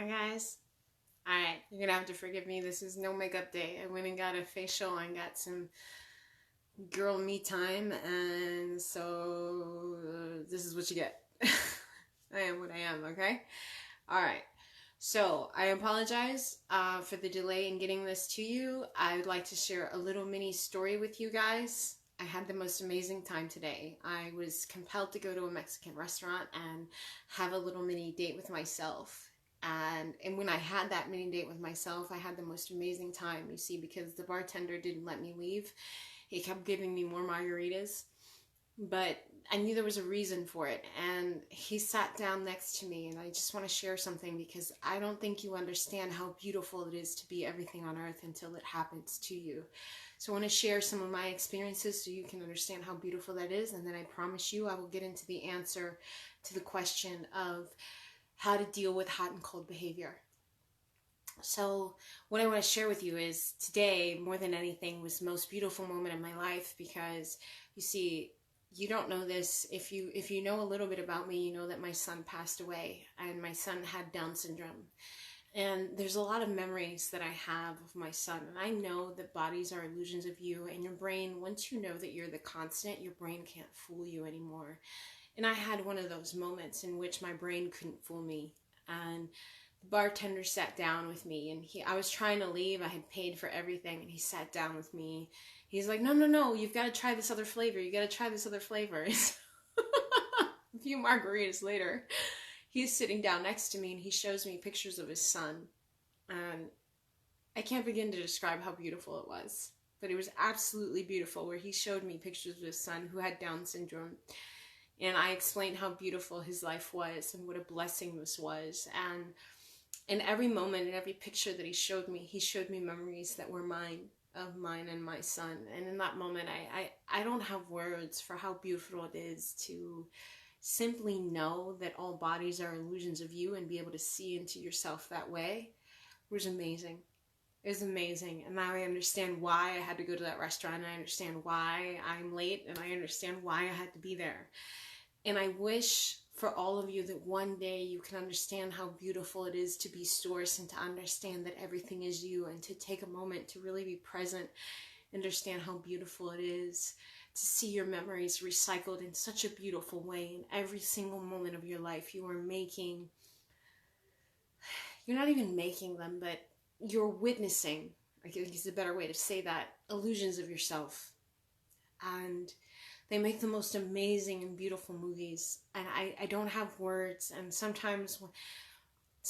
Hi guys. Alright, you're gonna have to forgive me. This is no makeup day. I went and got a facial and got some girl me time, and so this is what you get. I am what I am, okay? Alright, so I apologize for the delay in getting this to you. I would like to share a little mini story with you guys. I had the most amazing time today. I was compelled to go to a Mexican restaurant and have a little mini date with myself. And when I had that mini date with myself, I had the most amazing time, you see, because the bartender didn't let me leave. He kept giving me more margaritas, but I knew there was a reason for it. And he sat down next to me, and I just want to share something because I don't think you understand how beautiful it is to be everything on earth until it happens to you. So I want to share some of my experiences so you can understand how beautiful that is, and then I promise you I will get into the answer to the question of how to deal with hot and cold behavior. So what I want to share with you is today, more than anything, was the most beautiful moment in my life because, you see, you don't know this. If you know a little bit about me, you know that my son passed away, and my son had Down syndrome. And there's a lot of memories that I have of my son, and I know that bodies are illusions of you, and your brain, once you know that you're the constant, your brain can't fool you anymore. And I had one of those moments in which my brain couldn't fool me. And the bartender sat down with me, and I was trying to leave. I had paid for everything, and he sat down with me. He's like, no, you've got to try this other flavor. You got to try this other flavor. A few margaritas later, he's sitting down next to me, and he shows me pictures of his son. And I can't begin to describe how beautiful it was. But it was absolutely beautiful, where he showed me pictures of his son who had Down syndrome. And I explained how beautiful his life was and what a blessing this was. And in every moment, in every picture that he showed me memories that were mine and my son. And in that moment, I don't have words for how beautiful it is to simply know that all bodies are illusions of you and be able to see into yourself that way. It was amazing. It was amazing. And now I understand why I had to go to that restaurant, and I understand why I'm late, and I understand why I had to be there. And I wish for all of you that one day you can understand how beautiful it is to be source and to understand that everything is you, and to take a moment to really be present, understand how beautiful it is to see your memories recycled in such a beautiful way in every single moment of your life. You're not even making them, but you're witnessing, I think is a better way to say that, illusions of yourself. And they make the most amazing and beautiful movies. And I don't have words. And sometimes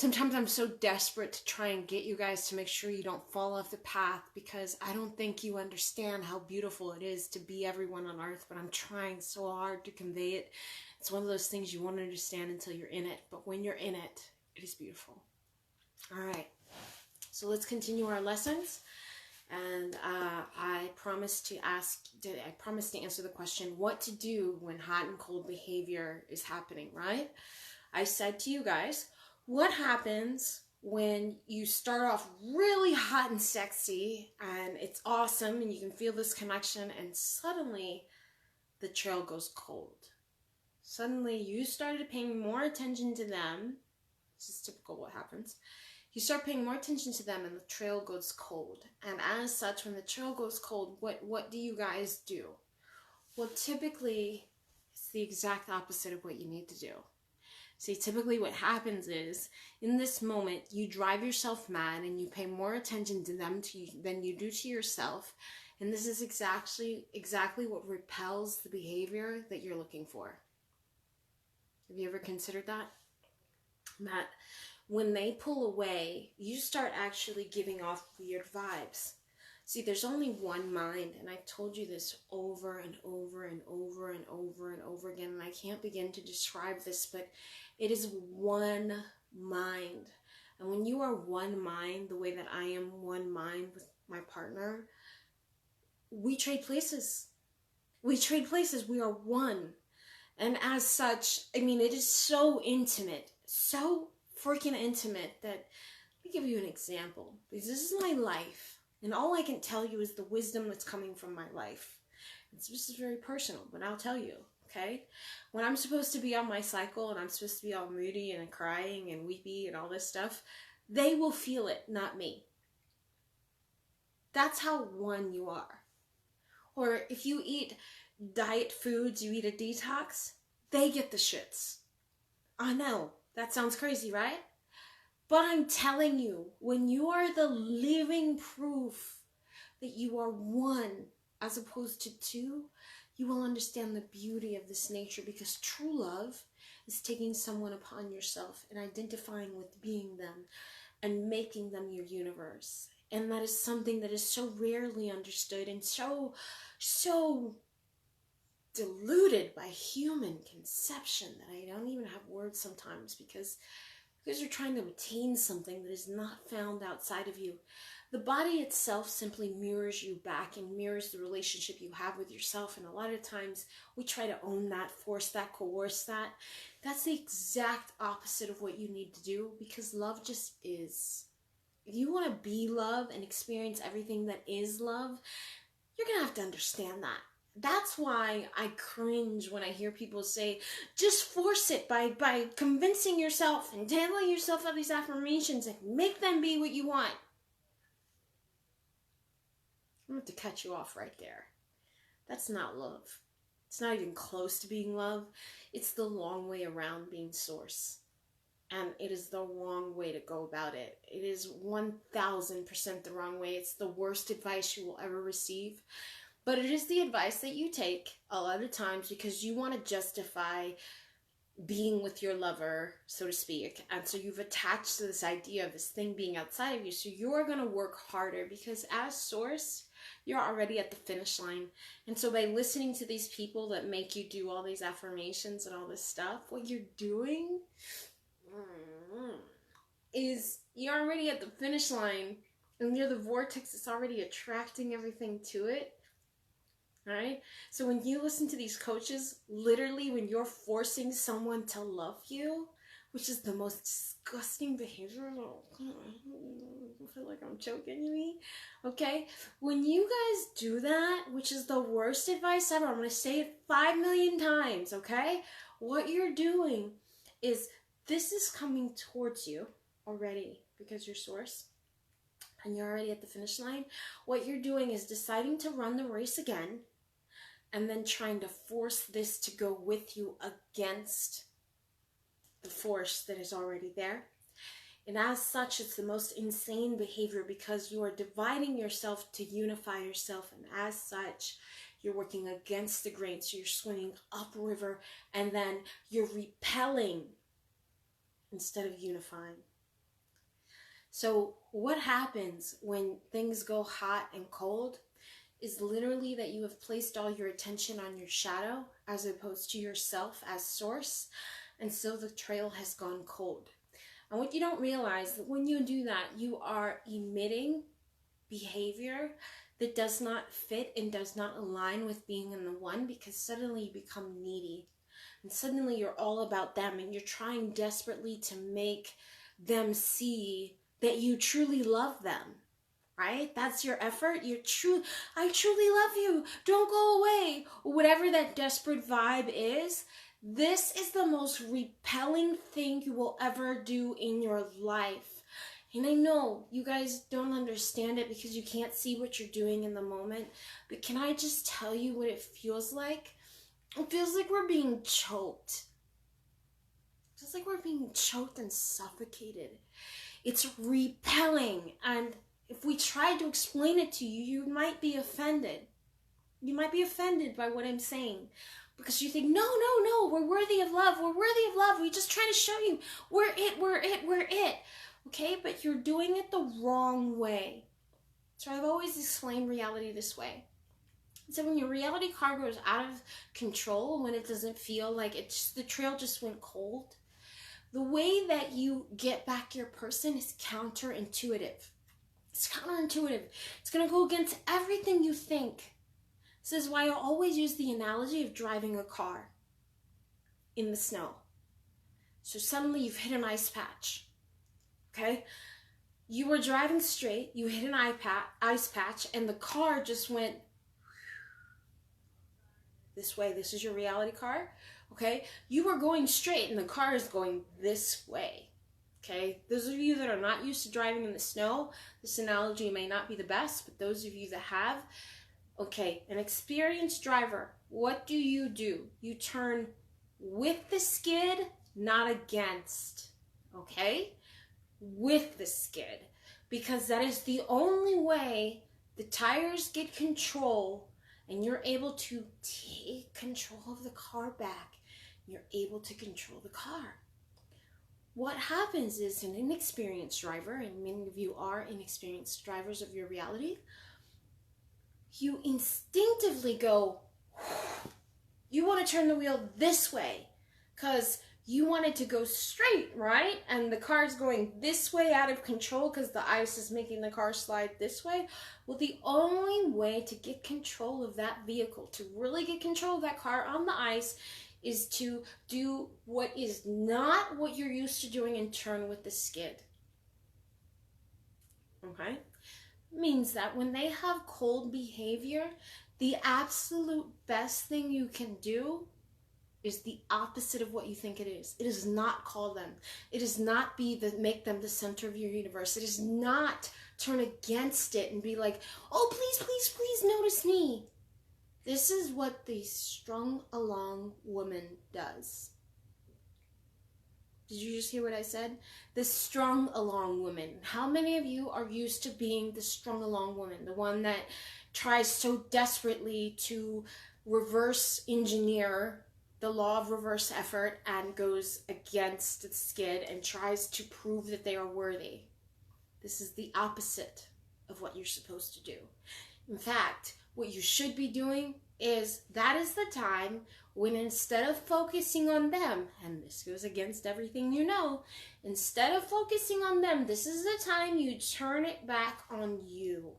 I'm so desperate to try and get you guys to make sure you don't fall off the path, because I don't think you understand how beautiful it is to be everyone on earth. But I'm trying so hard to convey it. It's one of those things you won't understand until you're in it. But when you're in it, it is beautiful. All right. So let's continue our lessons. And I promised to answer the question, what to do when hot and cold behavior is happening, right? I said to you guys, what happens when you start off really hot and sexy and it's awesome and you can feel this connection, and suddenly the trail goes cold? Suddenly you started paying more attention to them. This is typical what happens. You start paying more attention to them and the trail goes cold. And as such, when the trail goes cold, what do you guys do? Well, typically, it's the exact opposite of what you need to do. See, typically what happens is, in this moment, you drive yourself mad and you pay more attention to them than you do to yourself. And this is exactly what repels the behavior that you're looking for. Have you ever considered that? Matt? When they pull away, you start actually giving off weird vibes. See, there's only one mind, and I've told you this over and over and over and over and over again, and I can't begin to describe this, but it is one mind. And when you are one mind, the way that I am one mind with my partner, we trade places. We are one. And as such, I mean, it is so intimate, so freaking intimate, that let me give you an example, because this is my life, and all I can tell you is the wisdom that's coming from my life. This is very personal, but I'll tell you, okay? When I'm supposed to be on my cycle and I'm supposed to be all moody and crying and weepy and all this stuff, they will feel it, not me. That's how one you are. Or if you eat diet foods, you eat a detox, they get the shits. I know, that sounds crazy, right? But I'm telling you, when you are the living proof that you are one as opposed to two, you will understand the beauty of this nature, because true love is taking someone upon yourself and identifying with being them and making them your universe. And that is something that is so rarely understood and so diluted by human conception that I don't even have words sometimes, because you're trying to attain something that is not found outside of you. The body itself simply mirrors you back and mirrors the relationship you have with yourself. And a lot of times we try to own that, force that, coerce that. That's the exact opposite of what you need to do, because love just is. If you want to be love and experience everything that is love, you're going to have to understand that. That's why I cringe when I hear people say, just force it by convincing yourself and telling yourself all these affirmations and make them be what you want. I'm going to cut you off right there. That's not love. It's not even close to being love. It's the long way around being source. And it is the wrong way to go about it. It is 1000% the wrong way. It's the worst advice you will ever receive. But it is the advice that you take a lot of times because you want to justify being with your lover, so to speak. And so you've attached to this idea of this thing being outside of you. So you're going to work harder because as source, you're already at the finish line. And so by listening to these people that make you do all these affirmations and all this stuff, what you're doing is you're already at the finish line and you're the vortex that's already attracting everything to it. Alright? So when you listen to these coaches, literally when you're forcing someone to love you, which is the most disgusting behavior, I feel like I'm choking me, okay? When you guys do that, which is the worst advice ever, I'm going to say it 5 million times, okay? What you're doing is this is coming towards you already because you're source and you're already at the finish line. What you're doing is deciding to run the race again and then trying to force this to go with you against the force that is already there. And as such, it's the most insane behavior because you are dividing yourself to unify yourself. And as such, you're working against the grain. So you're swimming upriver and then you're repelling instead of unifying. So what happens when things go hot and cold is literally that you have placed all your attention on your shadow as opposed to yourself as source. And so the trail has gone cold. And what you don't realize that when you do that, you are emitting behavior that does not fit and does not align with being in the one, because suddenly you become needy. And suddenly you're all about them and you're trying desperately to make them see that you truly love them. Right? That's your effort. I truly love you. Don't go away. Or whatever that desperate vibe is. This is the most repelling thing you will ever do in your life. And I know you guys don't understand it because you can't see what you're doing in the moment. But can I just tell you what it feels like? It feels like we're being choked. It feels like we're being choked and suffocated. It's repelling. And if we tried to explain it to you, you might be offended. You might be offended by what I'm saying. Because you think, no, we're worthy of love. We're worthy of love. We're just trying to show you. We're it. Okay? But you're doing it the wrong way. So I've always explained reality this way. So when your reality car goes out of control, when it doesn't feel like the trail just went cold, the way that you get back your person is counterintuitive. It's counterintuitive. It's going to go against everything you think. This is why I always use the analogy of driving a car in the snow. So suddenly you've hit an ice patch. Okay? You were driving straight, you hit an ice patch, and the car just went. this way. This is your reality car, okay? You are going straight and the car is going this way, okay? Those of you that are not used to driving in the snow, this analogy may not be the best, but those of you that have, okay, an experienced driver, what do? You turn with the skid, not against, okay? With the skid, because that is the only way the tires get control and you're able to take control of the car back. You're able to control the car. What happens is an inexperienced driver, and many of you are inexperienced drivers of your reality, you instinctively go, you want to turn the wheel this way because you want it to go straight, right? And the car's going this way out of control because the ice is making the car slide this way. Well, the only way to get control of that vehicle, to really get control of that car on the ice, is to do what is not what you're used to doing and turn with the skid. Okay? Means that when they have cold behavior, the absolute best thing you can do is the opposite of what you think it is. It is not call them. It is not make them the center of your universe. It is not turn against it and be like, oh, please, please, please notice me. This is what the strung along woman does. Did you just hear what I said? The strung along woman. How many of you are used to being the strung along woman? The one that tries so desperately to reverse engineer the law of reverse effort and goes against the skid and tries to prove that they are worthy. This is the opposite of what you're supposed to do. In fact, what you should be doing is that is the time when instead of focusing on them, and this goes against everything you know, instead of focusing on them, this is the time you turn it back on you.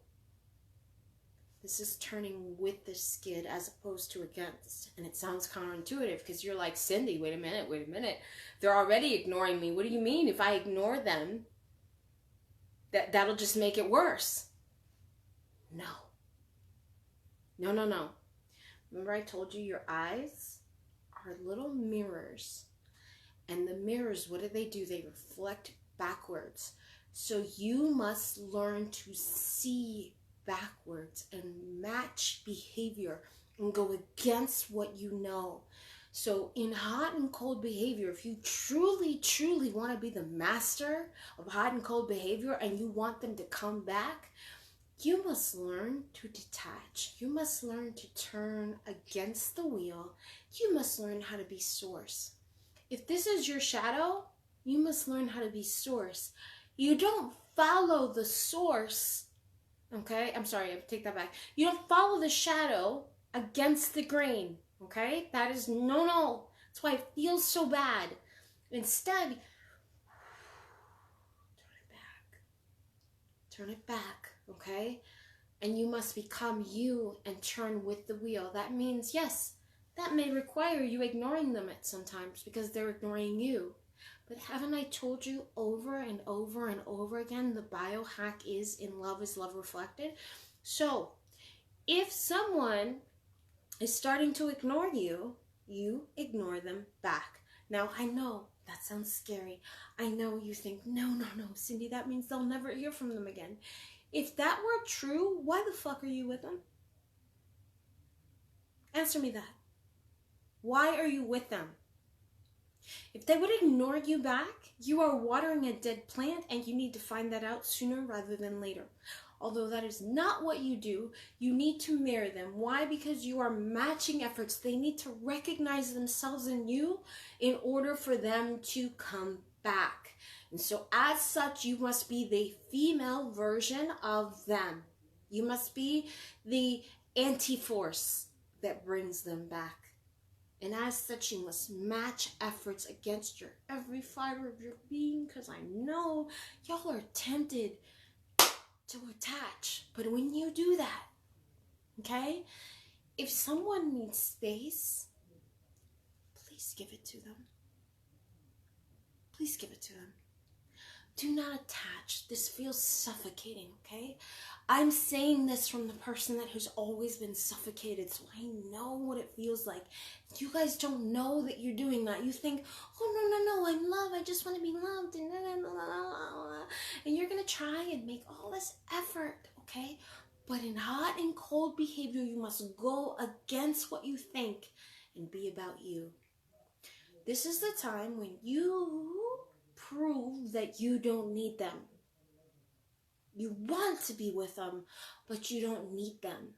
This is turning with the skid as opposed to against. And it sounds counterintuitive because you're like, Cindy, wait a minute. They're already ignoring me. What do you mean if I ignore them, that'll just make it worse? No. No. Remember I told you your eyes are little mirrors. And the mirrors, what do? They reflect backwards. So you must learn to see backwards and match behavior and go against what you know. So in hot and cold behavior, if you truly want to be the master of hot and cold behavior and you want them to come back, you must learn to detach. You must learn to turn against the wheel. You must learn how to be source. If this is your shadow, you must learn how to be source. You don't follow the source. Okay, I'm sorry, I take that back. You don't follow the shadow against the grain, okay? That is no. That's why it feels so bad. Instead, turn it back, okay? And you must become you and turn with the wheel. That means, yes, that may require you ignoring them at sometimes because they're ignoring you. But haven't I told you over and over and over again, the biohack is in love is love reflected? So if someone is starting to ignore you, you ignore them back. Now, I know that sounds scary. I know you think, no, Cindy, that means they'll never hear from them again. If that were true, why the fuck are you with them? Answer me that. Why are you with them? If they would ignore you back, you are watering a dead plant and you need to find that out sooner rather than later. Although that is not what you do, you need to mirror them. Why? Because you are matching efforts. They need to recognize themselves in you in order for them to come back. And so as such, you must be the female version of them. You must be the anti-force that brings them back. And as such, you must match efforts against your every fiber of your being, because I know y'all are tempted to attach. But when you do that, okay, if someone needs space, please give it to them. Please give it to them. Do not attach. This feels suffocating, okay? I'm saying this from the person that has always been suffocated, so I know what it feels like. You guys don't know that you're doing that. You think, oh, no, I'm loved. I just want to be loved. And you're going to try and make all this effort, okay? But in hot and cold behavior, you must go against what you think and be about you. This is the time when you prove that you don't need them. You want to be with them, but you don't need them.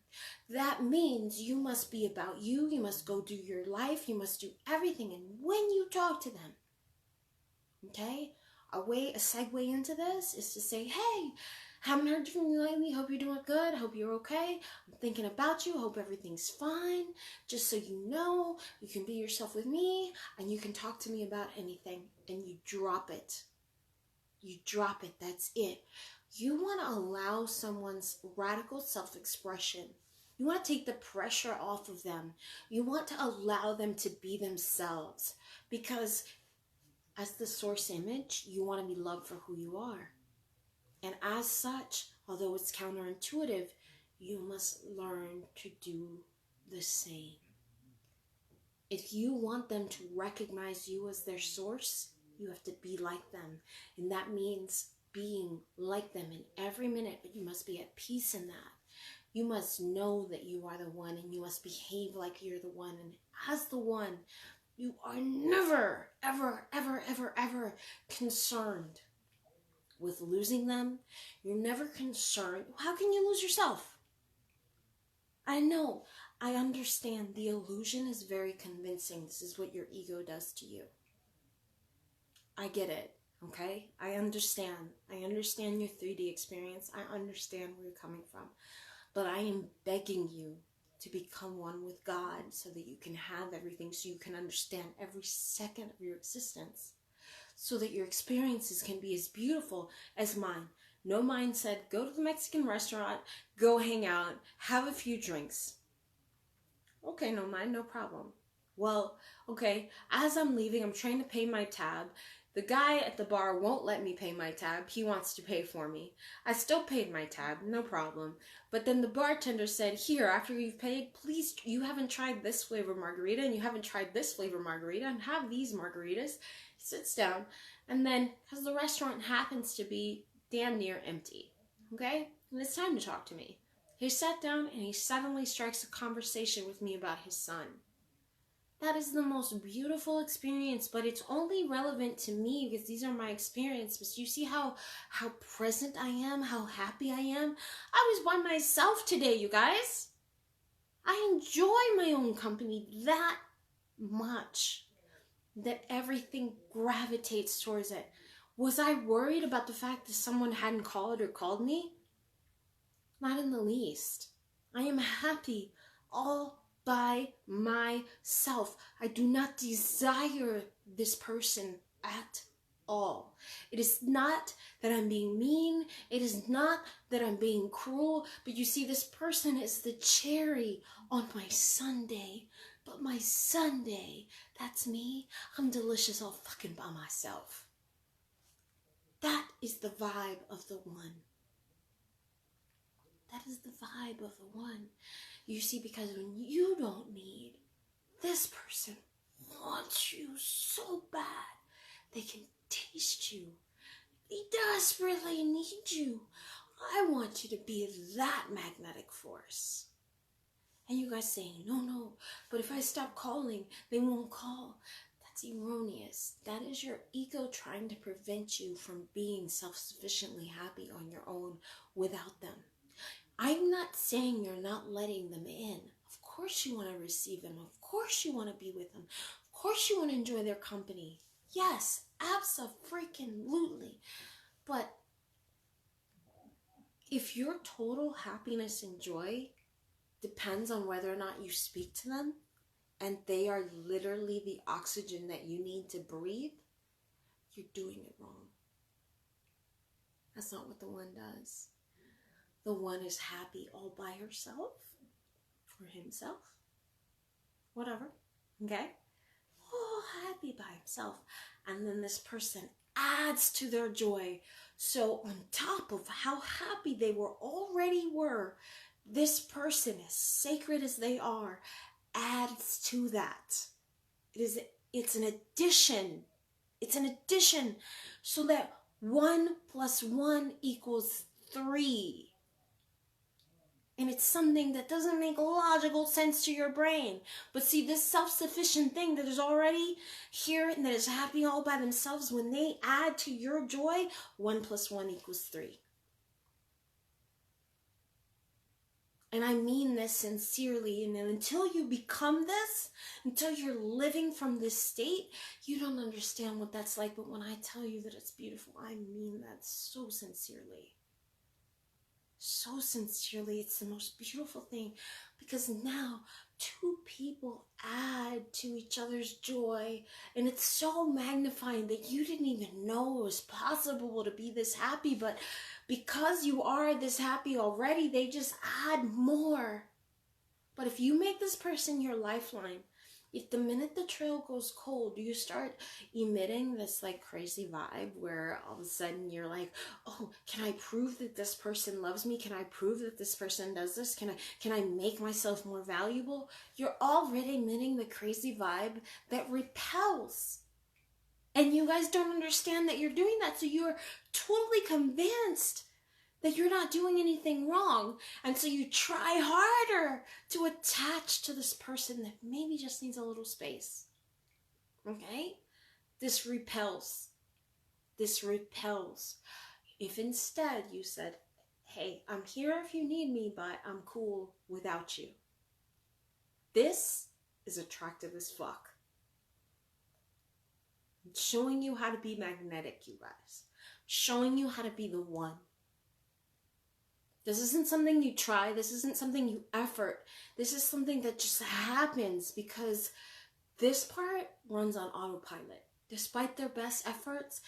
That means you must be about you. You must go do your life. You must do everything. And when you talk to them, okay, a segue into this is to say, hey, haven't heard from you lately. Hope you're doing good. Hope you're okay. I'm thinking about you. Hope everything's fine. Just so you know, you can be yourself with me and you can talk to me about anything. And you drop it. You drop it. That's it. You want to allow someone's radical self-expression. You want to take the pressure off of them. You want to allow them to be themselves. Because as the source image, you want to be loved for who you are. And as such, although it's counterintuitive, you must learn to do the same. If you want them to recognize you as their source, you have to be like them. And that means being like them in every minute, but you must be at peace in that. You must know that you are the one, and you must behave like you're the one. And as the one, you are never, ever, ever, ever, ever concerned with losing them. You're never concerned. How can you lose yourself? I know. I understand the illusion is very convincing. This is what your ego does to you. I get it. Okay? I understand. I understand your 3D experience. I understand where you're coming from. But I am begging you to become one with God so that you can have everything, so you can understand every second of your existence, so that your experiences can be as beautiful as mine. No mind said, go to the Mexican restaurant, go hang out, have a few drinks. Okay, no mind, no problem. Well, okay, as I'm leaving, I'm trying to pay my tab. The guy at the bar won't let me pay my tab. He wants to pay for me. I still paid my tab, no problem. But then the bartender said, here, after you've paid, please, you haven't tried this flavor margarita, and you haven't tried this flavor margarita, and have these margaritas. He sits down, and then, because the restaurant happens to be damn near empty, okay? And it's time to talk to me. He sat down, and he suddenly strikes a conversation with me about his son. That is the most beautiful experience, but it's only relevant to me because these are my experiences. But you see how present I am, how happy I am? I was by myself today, you guys. I enjoy my own company that much that everything gravitates towards it. Was I worried about the fact that someone hadn't called or called me? Not in the least. I am happy all by myself. I do not desire this person at all. It is not that I'm being mean. It is not that I'm being cruel. But you see, this person is the cherry on my sundae. But my sundae, that's me. I'm delicious all fucking by myself. That is the vibe of the one. That is the vibe of the one. You see, because when you don't need, this person wants you so bad, they can taste you. They desperately need you. I want you to be that magnetic force. And you guys saying, no, but if I stop calling, they won't call. That's erroneous. That is your ego trying to prevent you from being self-sufficiently happy on your own without them. I'm not saying you're not letting them in. Of course you want to receive them. Of course you want to be with them. Of course you want to enjoy their company. Yes, abso-freaking-lutely. But if your total happiness and joy depends on whether or not you speak to them, and they are literally the oxygen that you need to breathe, you're doing it wrong. That's not what the one does. The one is happy all by herself, or himself, whatever, okay? All happy by himself. And then this person adds to their joy. So on top of how happy they already were, this person, as sacred as they are, adds to that. It's an addition. It's an addition, so that 1 + 1 = 3. And it's something that doesn't make logical sense to your brain. But see, this self-sufficient thing that is already here and that is happy all by themselves, when they add to your joy, 1 + 1 = 3. And I mean this sincerely. And until you become this, until you're living from this state, you don't understand what that's like. But when I tell you that it's beautiful, I mean that so sincerely. So sincerely. It's the most beautiful thing, because now 2 people add to each other's joy, and it's so magnifying that you didn't even know it was possible to be this happy, but because you are this happy already, they just add more. But if you make this person your lifeline, if the minute the trail goes cold, you start emitting this like crazy vibe where all of a sudden you're like, oh, can I prove that this person loves me? Can I prove that this person does this? Can I make myself more valuable? You're already emitting the crazy vibe that repels. And you guys don't understand that you're doing that. So you're totally convinced that you're not doing anything wrong. And so you try harder to attach to this person that maybe just needs a little space. Okay? This repels. This repels. If instead you said, hey, I'm here if you need me, but I'm cool without you. This is attractive as fuck. I'm showing you how to be magnetic, you guys. I'm showing you how to be the one. This isn't something you try. This isn't something you effort. This is something that just happens because this part runs on autopilot. Despite their best efforts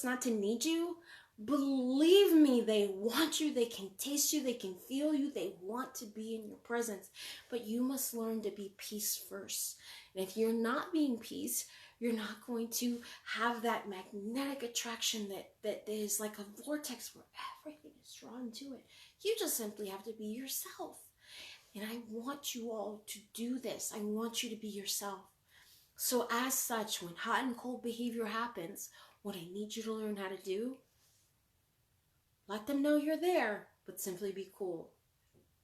not to need you, believe me, they want you, they can taste you, they can feel you, they want to be in your presence. But you must learn to be peace first. And if you're not being peace, you're not going to have that magnetic attraction that is like a vortex where everything is drawn to it. You just simply have to be yourself. And I want you all to do this. I want you to be yourself. So as such, when hot and cold behavior happens, what I need you to learn how to do, let them know you're there, but simply be cool.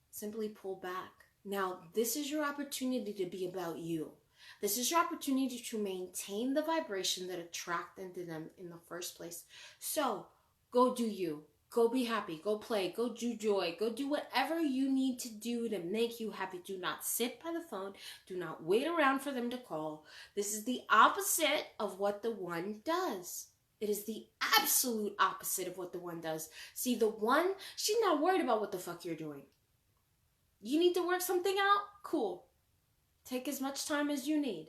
Simply pull back. Now, this is your opportunity to be about you. This is your opportunity to maintain the vibration that attracted them in the first place. So, go do you. Go be happy. Go play. Go do joy. Go do whatever you need to do to make you happy. Do not sit by the phone. Do not wait around for them to call. This is the opposite of what the one does. It is the absolute opposite of what the one does. See, the one, she's not worried about what the fuck you're doing. You need to work something out? Cool. Take as much time as you need.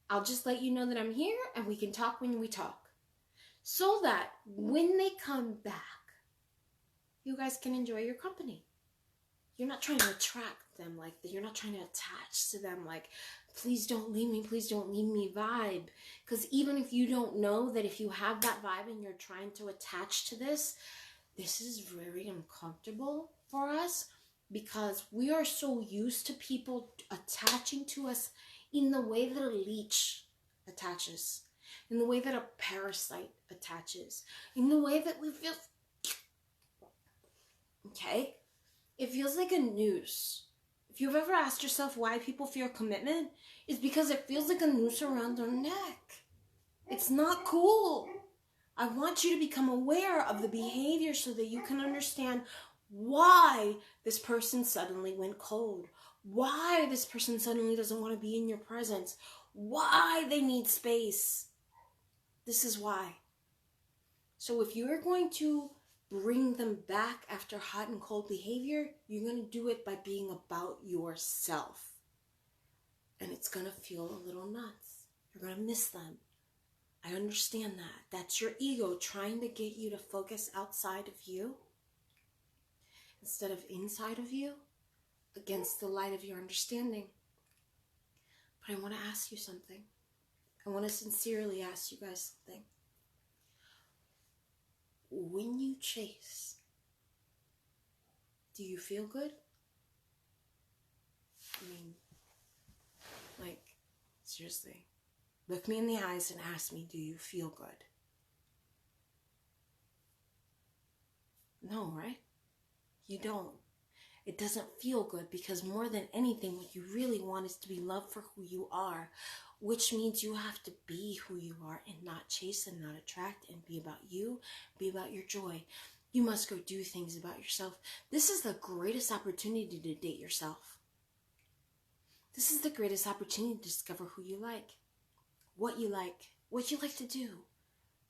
I'll just let you know that I'm here and we can talk when we talk. So that when they come back, you guys can enjoy your company. You're not trying to attract them like that. You're not trying to attach to them like, please don't leave me vibe. Because even if you don't know that if you have that vibe and you're trying to attach to this is very uncomfortable for us. Because we are so used to people attaching to us in the way that a leech attaches, in the way that a parasite attaches, in the way that we feel, okay? It feels like a noose. If you've ever asked yourself why people fear commitment, it's because it feels like a noose around their neck. It's not cool. I want you to become aware of the behavior so that you can understand why this person suddenly went cold, why this person suddenly doesn't want to be in your presence, why they need space. This is why. So if you're going to bring them back after hot and cold behavior, you're going to do it by being about yourself. And it's going to feel a little nuts. You're going to miss them. I understand that. That's your ego trying to get you to focus outside of you instead of inside of you, against the light of your understanding. But I want to ask you something. I want to sincerely ask you guys something. When you chase, do you feel good? I mean, like, seriously. Look me in the eyes and ask me, do you feel good? No, right? You don't. It doesn't feel good because more than anything, what you really want is to be loved for who you are, which means you have to be who you are and not chase and not attract and be about you, be about your joy. You must go do things about yourself. This is the greatest opportunity to date yourself. This is the greatest opportunity to discover who you like, what you like to do.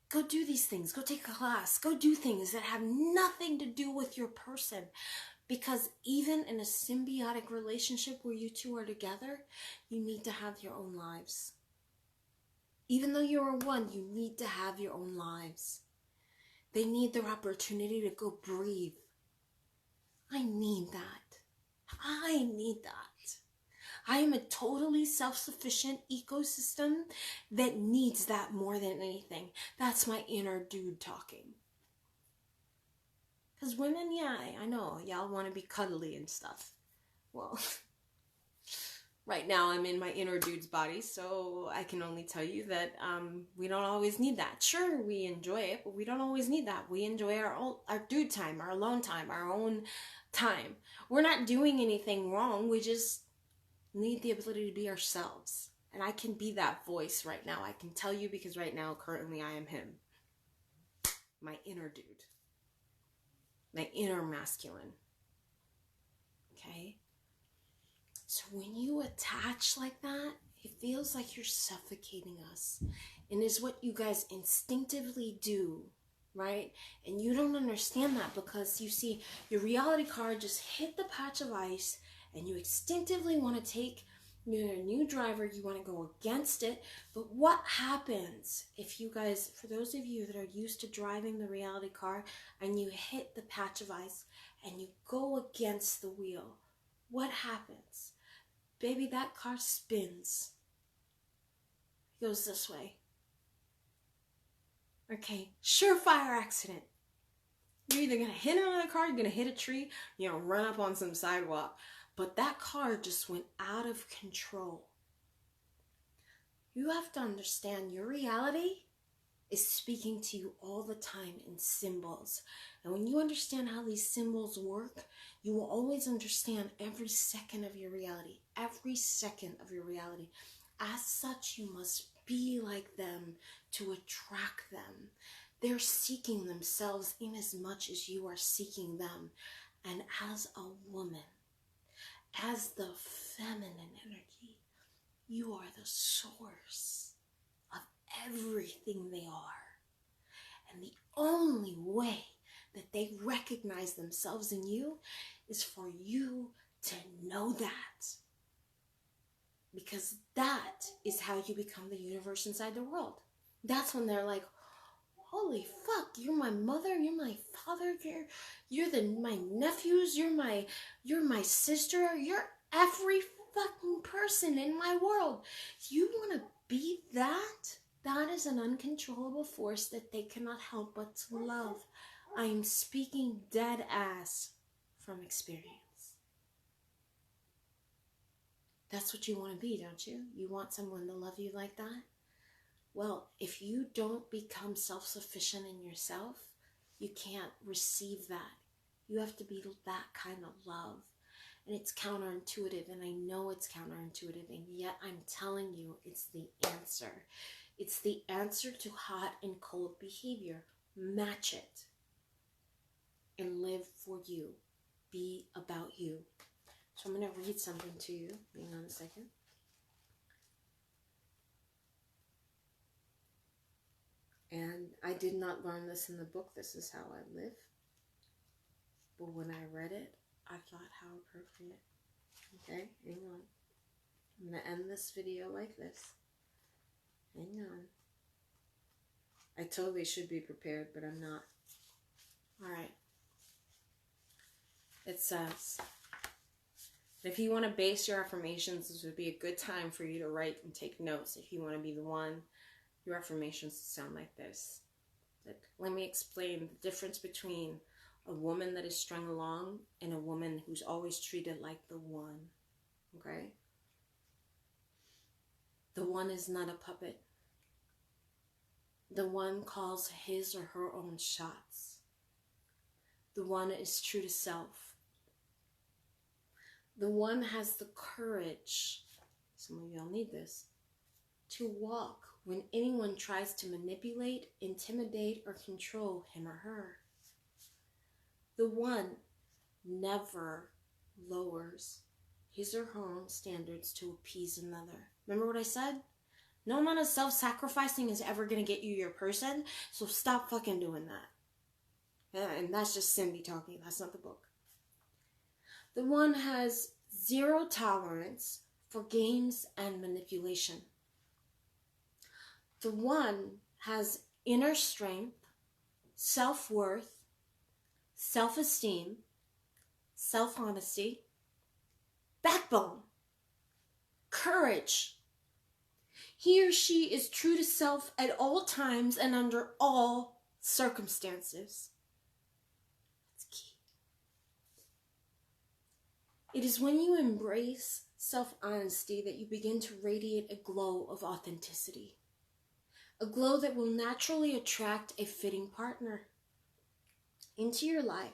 Go do these things. Go take a class. Go do things that have nothing to do with your person. Because even in a symbiotic relationship where you two are together, you need to have your own lives. Even though you are one, you need to have your own lives. They need their opportunity to go breathe. I need that. I need that. I am a totally self-sufficient ecosystem that needs that more than anything. That's my inner dude talking. Because women, yeah, I know, y'all want to be cuddly and stuff. Well, right now I'm in my inner dude's body, so I can only tell you that we don't always need that. Sure, we enjoy it, but we don't always need that. We enjoy our dude time, our alone time, our own time. We're not doing anything wrong. We just need the ability to be ourselves. And I can be that voice right now. I can tell you because right now, currently, I am him. My inner dude. My inner masculine. Okay? So when you attach like that, it feels like you're suffocating us. And is what you guys instinctively do, right? And you don't understand that because you see your reality card just hit the patch of ice and you instinctively want to take your new driver, you want to go against it. But what happens if you guys, for those of you that are used to driving the reality car and you hit the patch of ice and you go against the wheel, what happens? Baby, that car spins. It goes this way. Okay, surefire accident. You're either going to hit another car, you're going to hit a tree, you're going to run up on some sidewalk. But that car just went out of control. You have to understand your reality is speaking to you all the time in symbols. And when you understand how these symbols work, you will always understand every second of your reality. Every second of your reality. As such, you must be like them to attract them. They're seeking themselves in as much as you are seeking them. And as a woman, as the feminine energy, you are the source of everything they are. And the only way that they recognize themselves in you is for you to know that. Because that is how you become the universe inside the world. That's when they're like, holy fuck, you're my mother, you're my father, you're my nephews, you're my sister, you're every fucking person in my world. You want to be that? That is an uncontrollable force that they cannot help but to love. I am speaking dead ass from experience. That's what you want to be, don't you? You want someone to love you like that? Well, if you don't become self-sufficient in yourself, you can't receive that. You have to be that kind of love. And it's counterintuitive, and I know it's counterintuitive, and yet I'm telling you, it's the answer. It's the answer to hot and cold behavior. Match it. And live for you. Be about you. So I'm going to read something to you. Hang on a second. And I did not learn this in the book. This is how I live. But when I read it, I thought, how appropriate. Okay, hang on. I'm going to end this video like this. Hang on. I totally should be prepared, but I'm not. Alright. It says, If you want to base your affirmations, this would be a good time for you to write and take notes. If you want to be the one, your affirmations sound like this. Let me explain the difference between a woman that is strung along and a woman who's always treated like the one. Okay? The one is not a puppet. The one calls his or her own shots. The one is true to self. The one has the courage, some of y'all need this, to walk when anyone tries to manipulate, intimidate, or control him or her. The one never lowers his or her own standards to appease another. Remember what I said? No amount of self-sacrificing is ever going to get you your person, so stop fucking doing that. And that's just Cindy talking. That's not the book. The one has zero tolerance for games and manipulation. The one has inner strength, self-worth, self-esteem, self-honesty, backbone, courage. He or she is true to self at all times and under all circumstances. That's key. It is when you embrace self-honesty that you begin to radiate a glow of authenticity. A glow that will naturally attract a fitting partner into your life.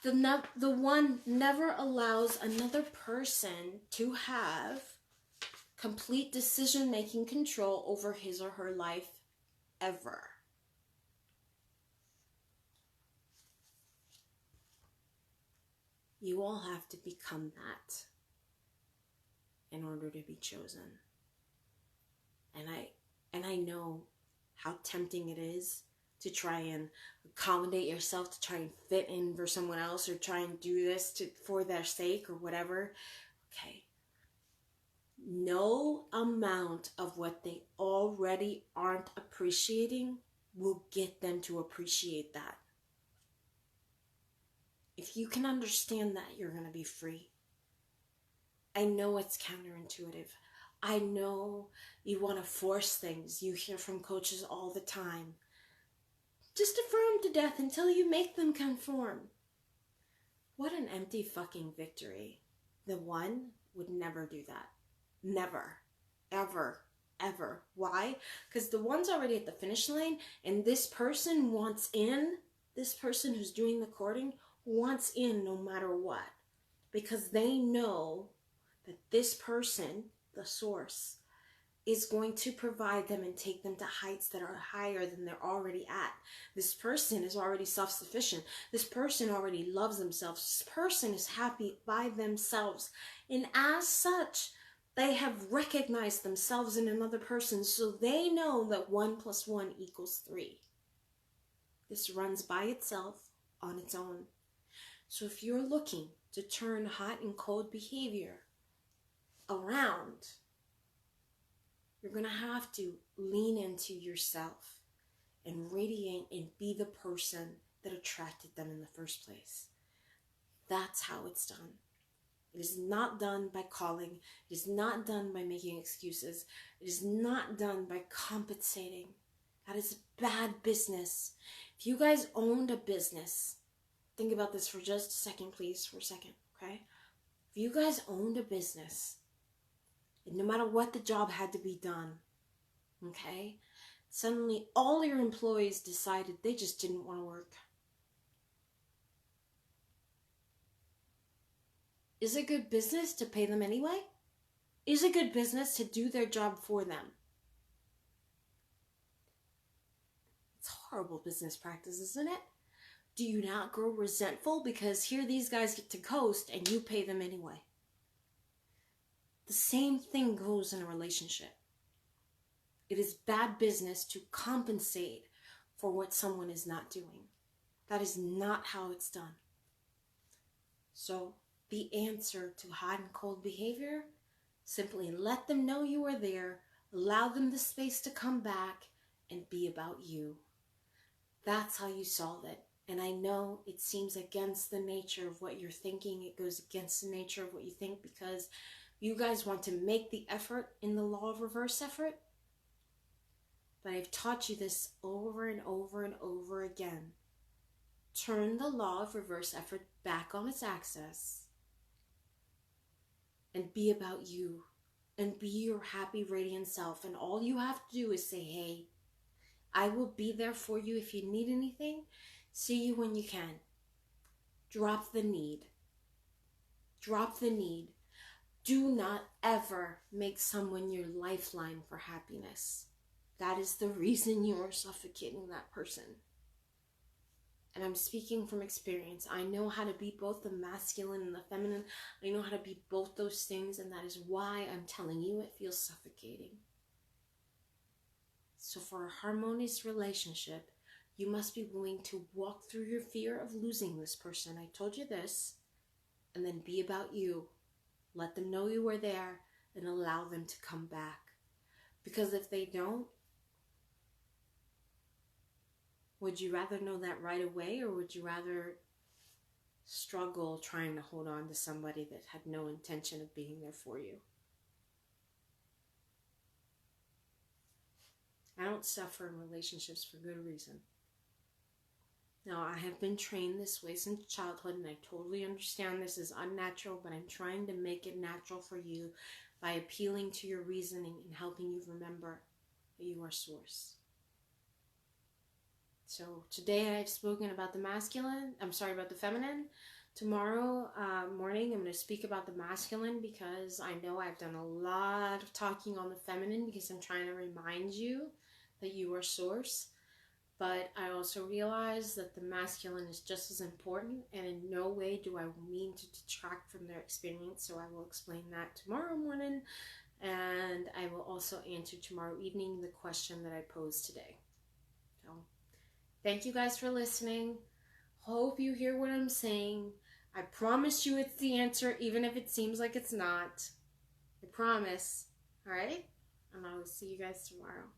The one never allows another person to have complete decision-making control over his or her life ever. You all have to become that in order to be chosen. And I know how tempting it is to try and accommodate yourself, to try and fit in for someone else, or try and do this for their sake or whatever. Okay. No amount of what they already aren't appreciating will get them to appreciate that. If you can understand that, you're going to be free. I know it's counterintuitive. I know you want to force things. You hear from coaches all the time. Just affirm to death until you make them conform. What an empty fucking victory. The one would never do that. Never. Ever. Ever. Why? Because the one's already at the finish line, and this person wants in. This person who's doing the courting wants in no matter what. Because they know that this person, the source, is going to provide them and take them to heights that are higher than they're already at. This person is already self-sufficient. This person already loves themselves. This person is happy by themselves. And as such, they have recognized themselves in another person, so they know that 1 + 1 = 3. This runs by itself on its own. So if you're looking to turn hot and cold behavior around, you're going to have to lean into yourself and radiate and be the person that attracted them in the first place. That's how it's done. It is not done by calling. It is not done by making excuses. It is not done by compensating. That is bad business. If you guys owned a business, think about this for just a second, please, for a second, okay? If you guys owned a business, and no matter what the job had to be done, okay, suddenly all your employees decided they just didn't want to work. Is it good business to pay them anyway? Is it good business to do their job for them? It's horrible business practice, isn't it? Do you not grow resentful because here these guys get to coast and you pay them anyway? The same thing goes in a relationship. It is bad business to compensate for what someone is not doing. That is not how it's done. So the answer to hot and cold behavior, simply let them know you are there, allow them the space to come back, and be about you. That's how you solve it. And I know it seems against the nature of what you're thinking. It goes against the nature of what you think because you guys want to make the effort in the law of reverse effort. But I've taught you this over and over and over again. Turn the law of reverse effort back on its axis and be about you and be your happy, radiant self. And all you have to do is say, hey, I will be there for you if you need anything. See you when you can. Drop the need. Drop the need. Do not ever make someone your lifeline for happiness. That is the reason you are suffocating that person. And I'm speaking from experience. I know how to be both the masculine and the feminine. I know how to be both those things, and that is why I'm telling you it feels suffocating. So for a harmonious relationship, you must be willing to walk through your fear of losing this person. I told you this. And then be about you. Let them know you were there and allow them to come back. Because if they don't, would you rather know that right away, or would you rather struggle trying to hold on to somebody that had no intention of being there for you? I don't suffer in relationships for good reason. Now, I have been trained this way since childhood, and I totally understand this is unnatural, but I'm trying to make it natural for you by appealing to your reasoning and helping you remember that you are source. So today I've spoken about the about the feminine. Tomorrow morning I'm going to speak about the masculine, because I know I've done a lot of talking on the feminine because I'm trying to remind you that you are source. But I also realize that the masculine is just as important, and in no way do I mean to detract from their experience. So I will explain that tomorrow morning, and I will also answer tomorrow evening the question that I posed today. So thank you guys for listening. Hope you hear what I'm saying. I promise you it's the answer, even if it seems like it's not. I promise. Alright? And I will see you guys tomorrow.